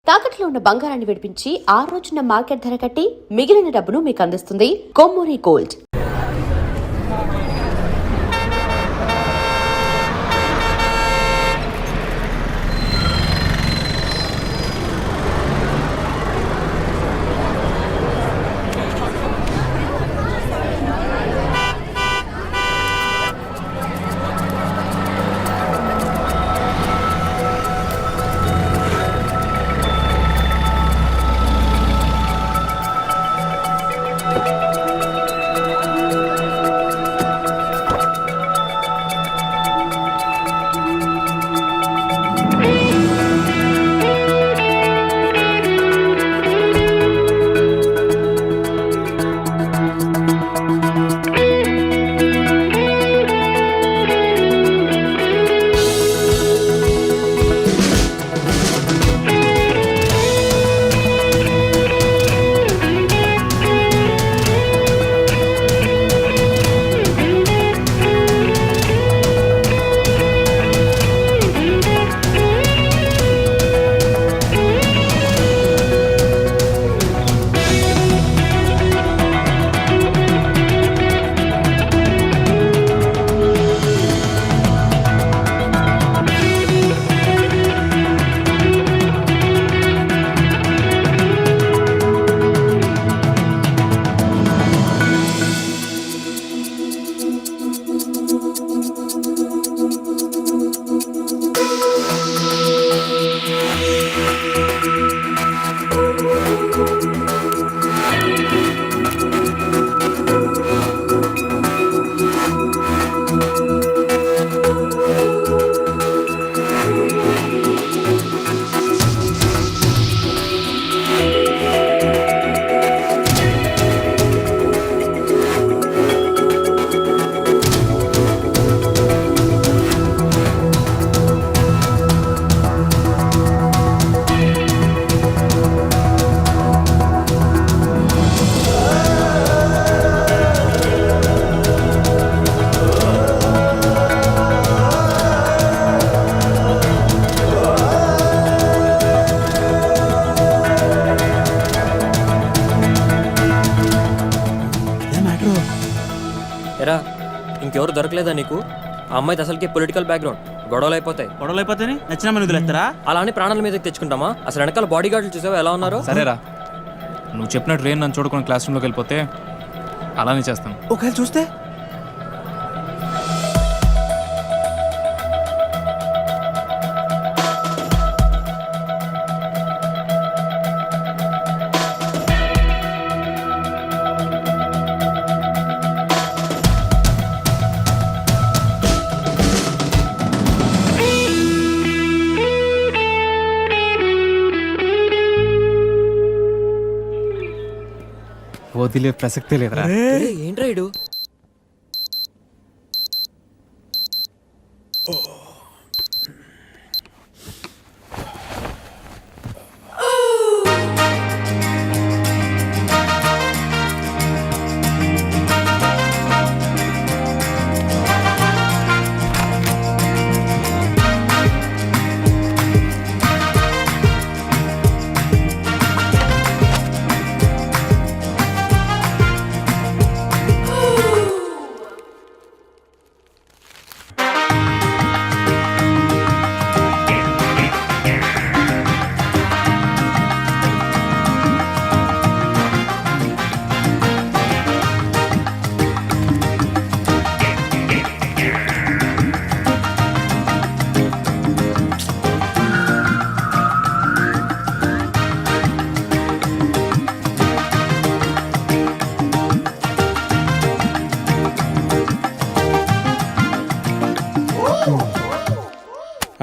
తాకట్లో ఉన్న బంగారాన్ని విడిపించి ఆ రోజున మార్కెట్ ధర కట్టి మిగిలిన డబ్బును మీకు అందిస్తుంది కొమ్మూరి గోల్డ్. ఎరా ఇంకెవరు దొరకలేదా నీకు? ఆ అమ్మాయిది అసలుకి పొలిటికల్ బ్యాక్గ్రౌండ్, గొడవలు అయిపోతాయి. నచ్చిన మన వదిలేస్తారా? అలా అని ప్రాణాల మీదకి తెచ్చుకుంటామా? అసలు వెనకాల బాడీ గార్డులు చూసావా ఎలా ఉన్నారో? సరేరా, నువ్వు చెప్పినట్టు రేన్ నన్ను చూడకుండా క్లాస్ రూమ్లోకి వెళ్ళిపోతే అలానే చేస్తాను. ఒకవేళ చూస్తే వదిలే ప్రసక్తే లేదురా. ఏంట్రా ఇడు?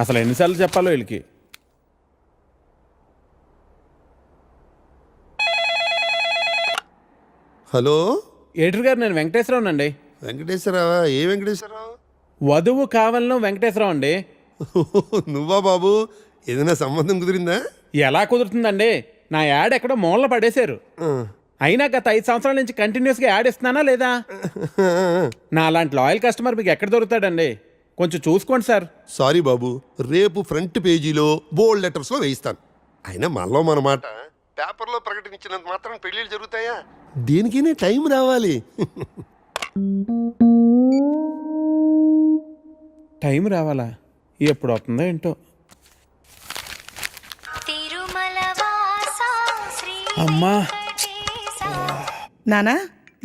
అసలు ఎన్నిసార్లు చెప్పాలో వీళ్ళకి. హలో ఎడిటర్ గారు, నేను వెంకటేశ్వరరావు అండి. వెంకటేశ్వరరావా? ఏ వెంకటేశ్వరరావు? వధువు కావాలను వెంకటేశ్వరరావు అండి. నువ్వా బాబు? ఏదైనా సంబంధం కుదిరిందా? ఎలా కుదురుతుందండి? నా యాడ్ ఎక్కడో మూలన పడేశారు. అయినా గత 5 సంవత్సరాల నుంచి కంటిన్యూస్గా యాడ్ ఇస్తున్నానా లేదా? నా అలాంటి లాయల్ కస్టమర్ మీకు ఎక్కడ దొరుకుతాడండి? కొంచెం చూసుకోండి సార్. సారీ బాబు, రేపు ఫ్రంట్ పేజీలో బోల్డ్ లెటర్స్లో వేయిస్తాను. అయినా మనలో మన మాట పేపర్లో ప్రకటించినంత మాత్రం పెళ్ళిళ్ళు జరుగుతాయా? దేనికైనా టైం రావాలి. టైం రావాలా? ఎప్పుడు వస్తుందో ఏంటో. అమ్మా, నానా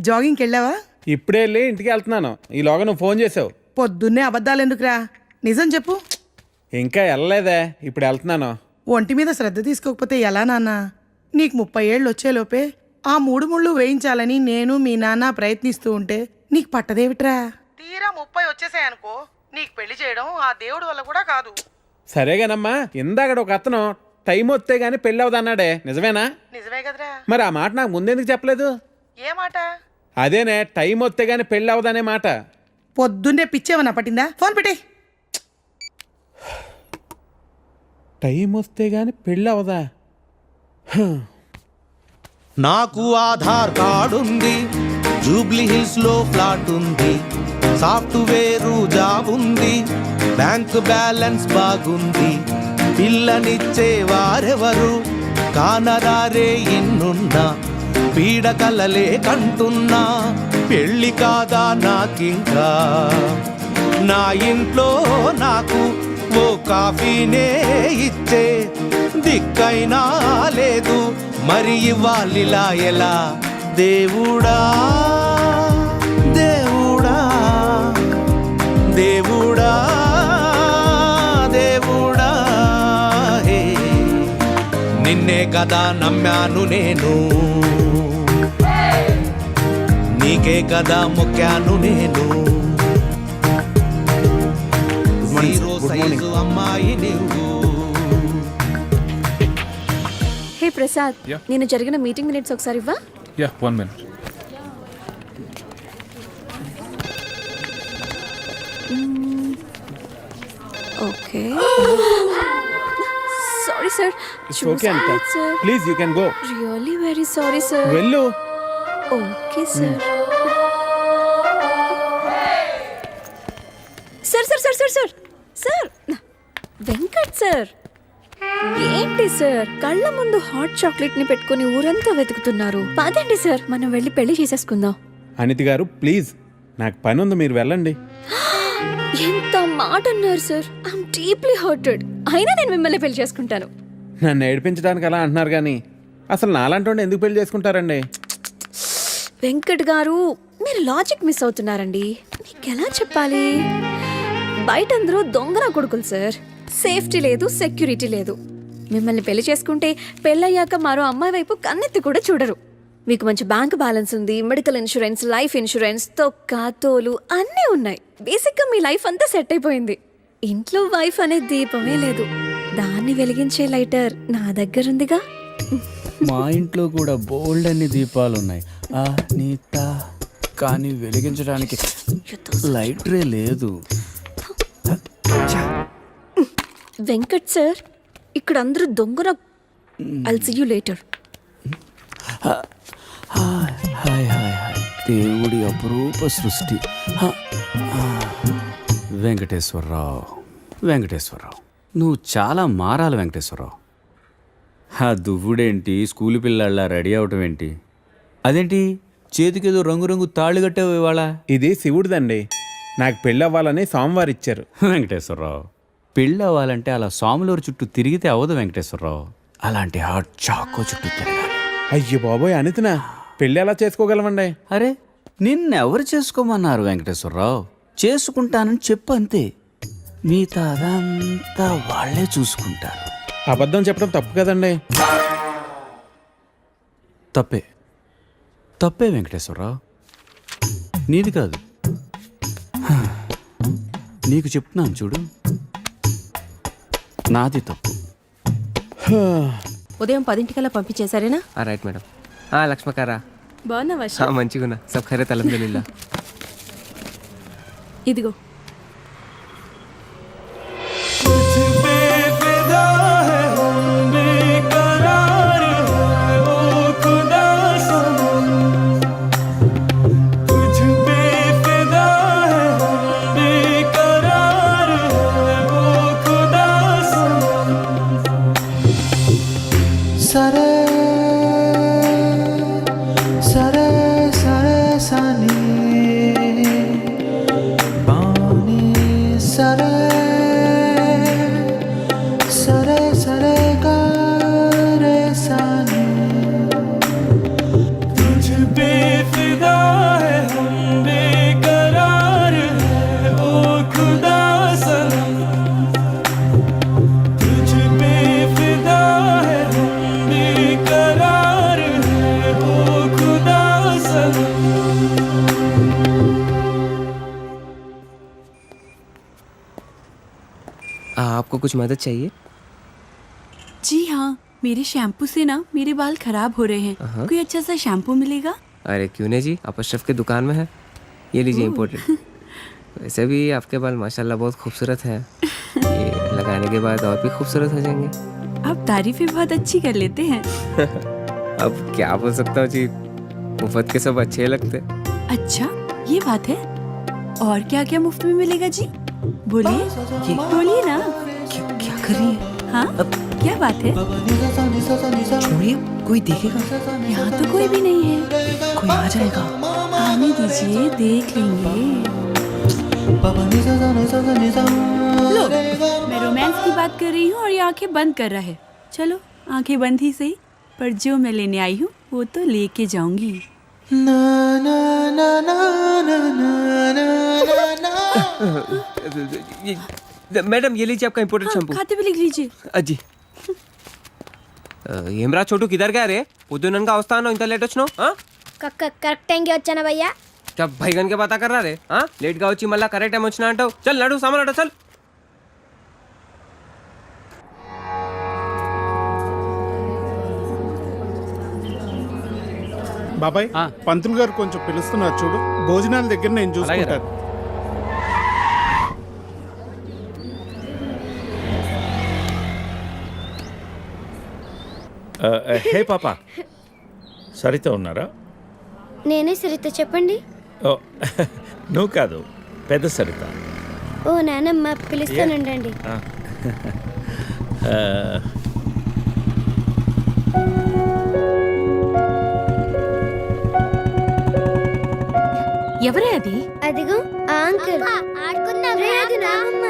జాగింగ్కి వెళ్ళావా? ఇప్పుడే వెళ్ళి ఇంటికి వెళ్తున్నాను. ఈలోగా నువ్వు ఫోన్ చేసావు. పొద్దున్నే అబద్ధాలు ఎందుకురా, నిజం చెప్పు. ఇంకా వెళ్ళలేదే, ఇప్పుడు వెళ్తున్నాను. ఒంటి మీద శ్రద్ధ తీసుకోకపోతే ఎలా నాన్నా? నీకు 30 ఏళ్ళు వచ్చేలోపే ఆ 3 ముళ్ళు వేయించాలని నేను మీ నాన్న ప్రయత్నిస్తూ ఉంటే నీకు పట్టదేవిట్రా? తీరా 30 వచ్చేసాయనుకో, నీకు పెళ్లి చేయడం ఆ దేవుడి వల్ల కూడా కాదు. సరేగానమ్మా, ఇందాక ఒక అతను టైం వస్తే గానీ పెళ్ళి అవదన్నాడే, నిజమేనా? నిజమే కదరా. మరి ఆ మాట నాకు ముందెందుకు చెప్పలేదు? ఏ మాట? అదేనే, టైం వస్తే గానీ పెళ్ళి అవదనే మాట. పొద్దున్నే పిచ్చేవన్నా పట్టిందా? ఫోన్ పెట్టే. టైం వస్తే గానీ పెళ్ళి అవదా? నాకు ఆధార్ కార్డు ఉంది, జూబ్లీ హిల్స్ లో ఫ్లాట్ ఉంది, సాఫ్ట్వేర్ జాబ్ ఉంది, బ్యాంక్ బ్యాలెన్స్ బాగుంది, పిల్లనిచ్చే వారెవరు కానరారే ఎన్నున్నా, పీడకలలే కంటున్నా, పెళ్ళి కాదా నాకింకా, నా ఇంట్లో నాకు ఓ కాఫీనే ఇచ్చే దిక్కైనా లేదు, మరి ఇవ్వాలిలా ఎలా? దేవుడా దేవుడా దేవుడా దేవుడా హే, నిన్నే కదా నమ్మాను నేను, నీకే కదా మొక్కాను నేను, జీరో సైజు అమ్మాయి నువ్వు. హే ప్రసాద్, Yeah. నేను జరిగిన మీటింగ్ మినిట్స్ ఒకసారి ఇవ్వా? Yeah 1 minute. Okay. Sorry sir. Okay అంట. Sir please you can go. Really very sorry sir. వెళ్ళు. Okay sir. Sir sir sir sir sir sir Venkat sir, ఏంటి సార్ కళ్ళ ముందు హాట్ చాక్లెట్ ని పెట్టుకుని ఊరంతా వెతుకుతున్నారు? పదండి సార్, మనం వెళ్ళి పెళ్లి చేసేసుకుందాం. అనితి గారు ప్లీజ్, నాకు పని ఉంది, మీరు వెళ్ళండి. ఎంత మాట అన్నారు సార్, ఐఎమ్ డీప్లీ హర్టెడ్. అయినా నేను మిమ్మల్ని పెళ్లి చేసుకుంటాను. నన్ను ఏడిపించడానికి అలా అంటున్నారు కానీ అసలు నాలాంటి ఎందుకు పెళ్లి చేసుకుంటారండి? వెంకట్ గారు, మీరు లాజిక్ మిస్ అవుతున్నారండి. నీకెలా చెప్పాలి? బయట అందరూ దొంగన కొడుకులు సార్. సేఫ్టీ లేదు, సెక్యూరిటీ లేదు. మిమ్మల్ని పెళ్లి చేసుకుంటే పెళ్ళయ్యాక మరో అమ్మాయి వైపు కన్నెత్తి కూడా చూడరు. మీకు మంచి బ్యాంక్ బ్యాలెన్స్ ఉంది, మెడికల్ ఇన్సూరెన్స్, లైఫ్ ఇన్సూరెన్స్, తొక్క తోలు అన్నీ ఉన్నాయి. బేసిక్గా మీ లైఫ్ అంతా సెట్ అయిపోయింది. ఇంట్లో వైఫ్ అనే దీపమే లేదు, దాన్ని వెలిగించే లైటర్ నా దగ్గర ఉందిగా. మా ఇంట్లో కూడా బోల్డ్ అన్ని దీపాలున్నాయి నీత, కానీ వెలిగించడానికి లైటరే లేదు. వెంకట్ సార్, ఇక్కడ అందరూ దొంగన. I'll see you later. Hi hi hi hi, దేవుడి అపురూప సృష్టి. వెంకటేశ్వరరావు, వెంకటేశ్వరరావు, నువ్వు చాలా మారాలి వెంకటేశ్వరరావు. ఆ దువ్వుడేంటి, స్కూల్ పిల్లల్లా రెడీ అవటం ఏంటి? అదేంటి చేతికేదో రంగురంగు తాళ్ళు కట్టావు ఇవాళ? ఇది శివుడిదండి, నాకు పెళ్ళి అవ్వాలని స్వామివారు ఇచ్చారు. వెంకటేశ్వరరావు, పెళ్ళి అవ్వాలంటే అలా స్వాములూరు చుట్టూ తిరిగితే అవ్వదు వెంకటేశ్వరరావు, అలాంటి హాట్ చాకో చుట్టూ తిరగాలి. అయ్యో బాబోయ్, అనితినా పెళ్ళి ఎలా చేసుకోగలమండి? అరే నిన్నెవరు చేసుకోమన్నారు వెంకటేశ్వరరావు? చేసుకుంటానని చెప్పు అంతే, మిగతా అదంతా వాళ్ళే చూసుకుంటారు. అబద్ధం చెప్పడం తప్పు కదండి. తప్పే, తప్పే వెంకటేశ్వరరావు, నీది కాదు. నీకు చెప్తున్నాను చూడు, నాది తప్పు. ఉదయం 10 పంపించేశారేనా? Right madam. లక్ష్మకారా బాగున్నావా? మంచిగున్నా, సబ్ ఖైరత్ అల్హమ్దులిల్లాహ్. ఇదిగో. సరే సరే సరే సని బాని సరే సరే సరే గరే సని तुझ पे फिदा है हम बेकरार है ओ खुदा सनम तुझ पे फिदा है हम बेकरार है ओ खुदा सनम आपको कुछ मदद चाहिए? जी हाँ, मेरे शैम्पू से ना मेरे बाल खराब हो रहे हैं। कोई अच्छा सा शैम्पू मिलेगा? अरे क्यों नहीं जी, आप अशरफ की दुकान में है, ये लीजिए इम्पोर्टेड। वैसे भी आपके बाल माशाल्लाह बहुत खूबसूरत है, ये लगाने के बाद और भी खूबसूरत हो जाएंगे। आप तारीफें बहुत अच्छी कर लेते हैं। अब क्या बोल सकता हूँ जी, मुफ्त के सब अच्छे लगते। अच्छा, ये बात है। और क्या क्या मुफ्त में मिलेगा जी? बोलिए बोलिए ना। क्या कर रही है? हाँ, क्या बात है? छोड़िए, कोई देखेगा। यहाँ तो कोई भी नहीं है। कोई आ जाएगा। आने दीजिए, देख लेंगे। लो, मैं रोमांस की बात कर रही हूँ और ये आंखें बंद कर रहा है। चलो, आंखें बंद ही सही, पर जो मैं लेने आई हूँ वो तो लेके जाऊंगी। मैडम ये लीजिए आपका इम्पोर्टेड शैम्पू। खाते भी लिख लीजिए। అజ్జి ఏమ్రా చోటు కిదర్ గా రే పొద్దుననగా వస్తాను ఇంత లేట్ వచ్చినావు కరెక్ట్ టైంకి వచ్చానా భయ్యా क्या भैगन के बात कर रहा रे लेट గా వచ్చి మళ్ళా కరెక్ట్ టైం వచ్చినా అంటావు చల్ నడు సామాన్ అట చల్ బాబాయ్ పంతులు గారు కొంచెం పిలుస్తున్నారు చూడు, భోజనాల దగ్గర నేను చూసుకుంటాను. హే పాప, సరిత ఉన్నారా? నేనే సరిత, చెప్పండి. ఓ నువ్వు కాదు, పెద్ద సరిత. ఓ నానమ్మ, పిలుస్తానండి. ఎవరే అది? అదిగో ఆ అంకుల్. ఆడుకుందాం. అది నానమ్మ.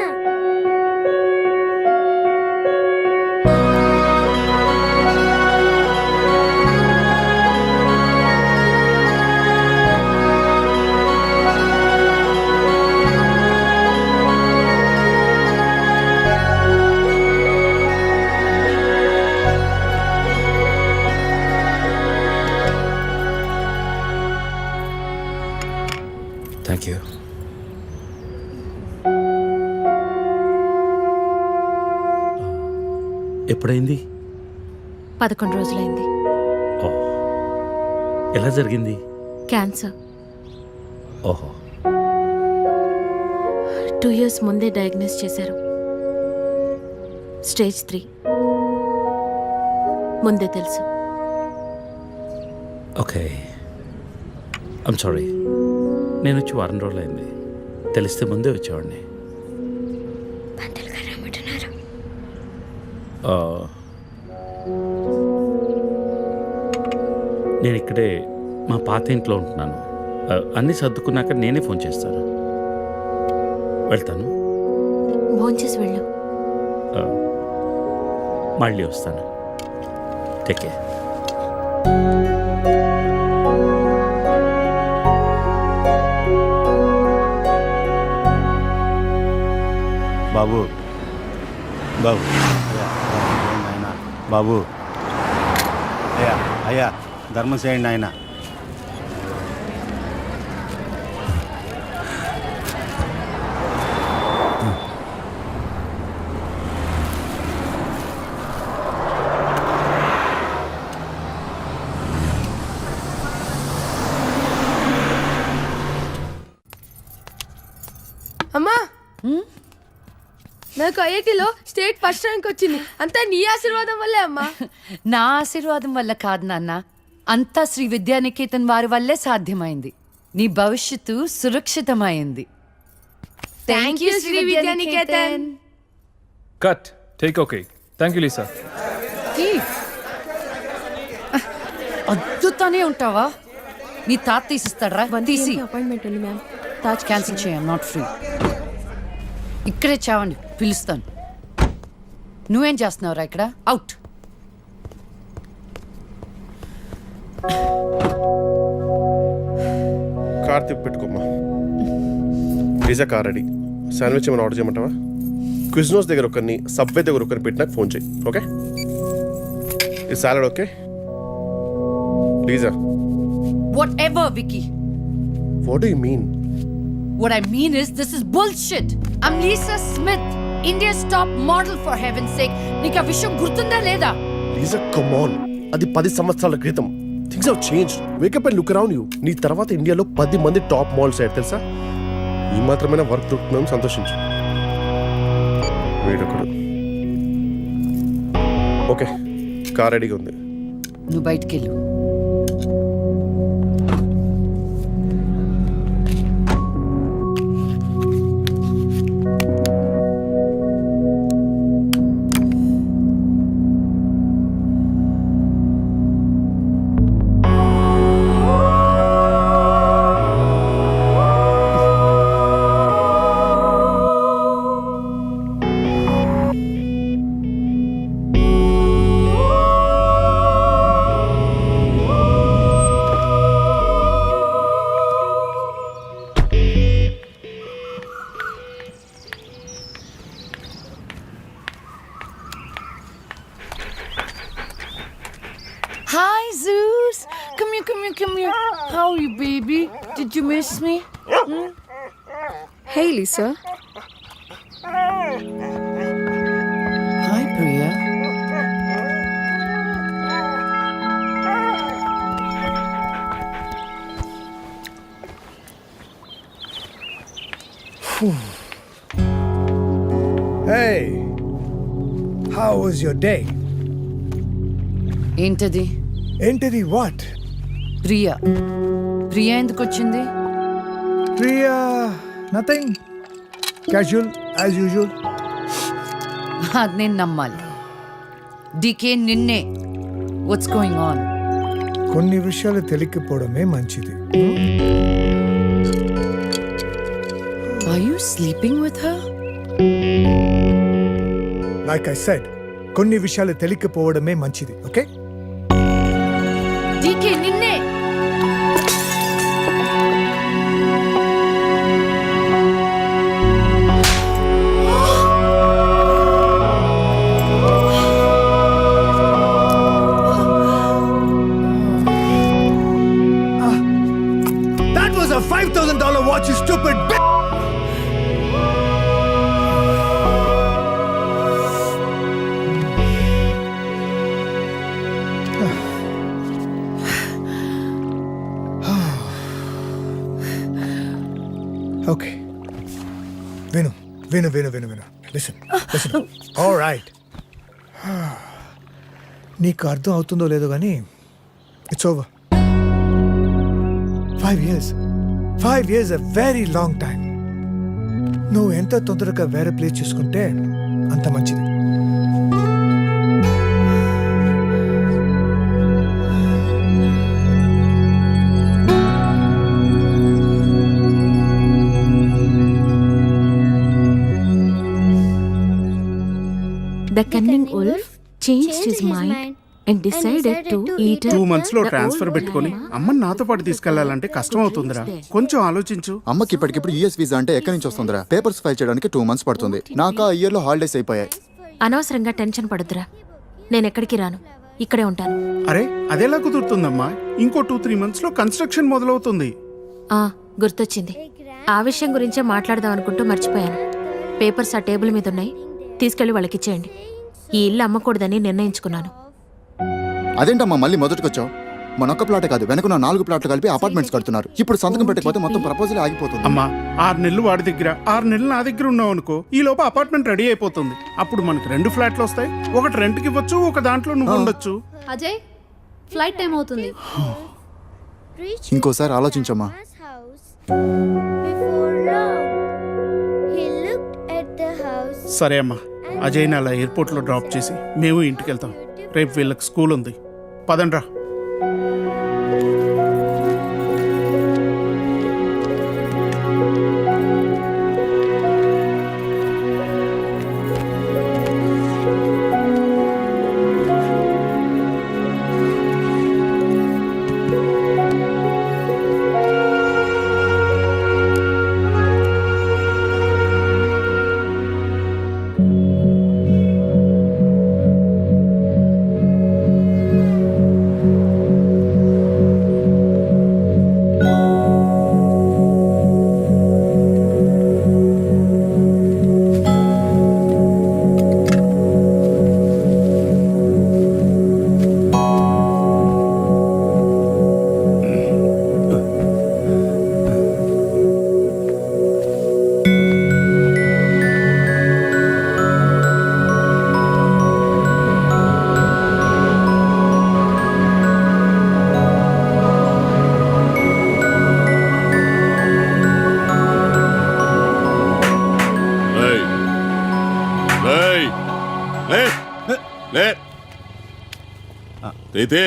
Thank you. ఎప్పుడైంది? 11 రోజులైంది. ఓ, ఎలా జరిగింది? క్యాన్సర్. ఓహో. 2 years ముందే డయాగ్నోస్ చేశారు. స్టేజ్ 3. ముందే తెలుసు. Okay, I'm sorry. నేను వచ్చి 1 రోజులు అయింది. తెలిస్తే ముందే వచ్చేవాడిని. నేను ఇక్కడే మా పాత ఇంట్లో ఉంటున్నాను. అన్నీ సర్దుకున్నాక నేనే ఫోన్ చేస్తాను. వెళ్తాను. భోంచేసి వెళ్ళు. మళ్ళీ వస్తాను. Take care. బాబు బాబు బాబు అయ్యా అయ్యా ధర్మం చేయండి ఆయన. అమ్మా, నాకు ఐఐటీలో స్టేట్ ఫస్ట్ ర్యాంక్ వచ్చింది. అంతా నీ ఆశీర్వాదం వల్లే అమ్మా. నా ఆశీర్వాదం వల్ల కాదు నాన్న, అంతా శ్రీ విద్యానికేతన్ వారి వల్లే సాధ్యమైంది. నీ భవిష్యత్తు సురక్షితమైంది. Thank you Sri Vidyanikethan. Cut take okay. Thank you Lisa. అద్దుతానే ఉంటావా? నీ తాత తీసిస్తాడరా? తీసి అపాయింట్మెంట్ ఉంది మ్యామ్. తాజ్ క్యాన్సిల్ చేయం, నాట్ ఫ్రీ. ఇక్కడే చావండి, పిలుస్తాను. నువ్వేం చేస్తున్నావురా ఇక్కడ? అవుట్. కార్ తిప్పి పెట్టుకోమ్మా. Pizza car ready. శాండ్విచ్ ఏమైనా ఆర్డర్ చేయమంటావా? క్విజ్నోస్ దగ్గర ఒకరిని, సబ్వే దగ్గర ఒకరిని పెట్టి నాకు ఫోన్ చేయి. ఓకే? ఈ salad okay? లీజా, Whatever, Vicky. What do you mean? What I mean is, this is bullshit. I'm Lisa Smith, India's top model, for heaven's sake. నీకు ఆ విషయం గుర్తుందా లేదా? లీజా, కమ్ ఆన్. అది 10 సంవత్సరాల క్రితం. Things have changed. Wake up and look around you. నీ తర్వాత ఇండియాలో 10 మంది టాప్ మోడల్స్ అయ్యారు తెలుసా? ఈ మాత్రమైనా వర్క్ దొరుకుతుందని సంతోషించు. వీడొకడు. ఓకే, కార్ రెడీగా ఉంది. నువ్వు బయటికెళ్ళు. Hi, Zeus. Come here, come here, come here. How are you, baby? Did you miss me? Hey, Lisa. Hi, Priya. Hey, how was your day? ఏంటది? Entity what? ప్రియా. ప్రియా ఎందుకు వచ్చింది? Priya, nothing. Casual as usual. అది నేను నమ్మాలి. Decay నిన్నే. What's going on? కొన్ని విషయాలు తెలియకపోవడమే మంచిది. Are you sleeping with her? Like I said, కొన్ని విషయాలు తెలియకపోవడమే మంచిది. ఓకే? డికే నిన్నే. That was a $5,000 watch, you stupid bitch! Okay. Vinu. Listen. All right. నీకు అర్థం అవుతుందో లేదో కానీ it's over. 5 years. 5 years a very long time. నువ్వు ఎంత తొందరగా వేరే ప్లేస్ చూసుకుంటే అంత మంచిది. The cunning wolf changed his mind and decided to eat 2 months లో ట్రాన్స్ఫర్ పెట్టుకొని అమ్మని నాతో పాటు తీసుకెళ్లాలంటే కష్టం అవుతుందిరా. కొంచెం ఆలోచించు. అమ్మకి ఇప్పటికిప్పుడు యూఎస్ వీసా అంటే ఎక్కడి నుంచి వస్తుందిరా? పేపర్స్ ఫైల్ చేయడానికి 2 months పడుతుంది. నాకు ఆ ఇయర్ లో హాలిడేస్ అయిపోయాయి. అనవసరంగా టెన్షన్ పడొద్దురా. నేను ఎక్కడికి రాను, ఇక్కడే ఉంటాను. అరే అదెలా కుదురుతుందమ్మా? ఇంకో 2-3 months లో కన్స్ట్రక్షన్ మొదలవుతుంది. గుర్తొచ్చింది. ఆ విషయం గురించే మాట్లాడదాం అనుకుంటూ మర్చిపోయాను. పేపర్స్ ఆ టేబుల్ మీద ఉన్నాయి, తీసుకెళ్లి వాళ్ళకి ఇచ్చేయండి. ఈ ఇల్లు అమ్మకూడదని నిర్ణయించుకున్నాను. అదేంటమ్మా మళ్ళీ మొదటికొచ్చావు? మనొక్క ప్లాట్ కాదు, వెనకున్న 4 ప్లాట్లు కలిపి అపార్ట్మెంట్స్ కడుతున్నారు. ఇప్పుడు సంతకం పెట్టకపోతే మొత్తం ప్రపోజల్ ఆగిపోతుంది. అమ్మా 6 నెలలు వాడి దగ్గర, 6 నెలలు నా దగ్గర ఉన్నావు అనుకో, ఈ లోపు అపార్ట్మెంట్ రెడీ అయిపోతుంది. అప్పుడు మనకు 2 ఫ్లాట్లు వస్తాయి. ఒకటి రెంట్కి ఇవ్వచ్చు, ఒక దాంట్లో నువ్వు ఉండొచ్చు. అజయ్, ఫ్లైట్ టైం అవుతుంది. ఇంకోసారి ఆలోచించమ్మా. సరే అమ్మా, అజయ్ని అలా ఎయిర్పోర్ట్లో డ్రాప్ చేసి మేము ఇంటికి వెళ్తాం. రేపు వీళ్ళకి స్కూల్ ఉంది. పదండ్రా. అయితే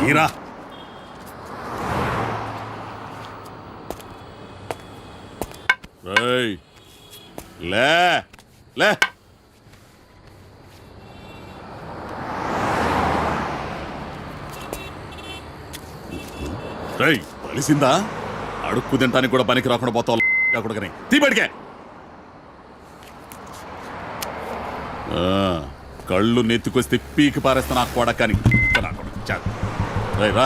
ఈరా రేయ్, లే లే రేయ్, తెలిసిందా? అడుక్కు తింటానికి కూడా పనికి రాకుండా పోతావు కొడుకని తీ బడికే. కళ్ళు నెత్తికొస్తే పీకి పారేస్తా నాకు కొడకని రా.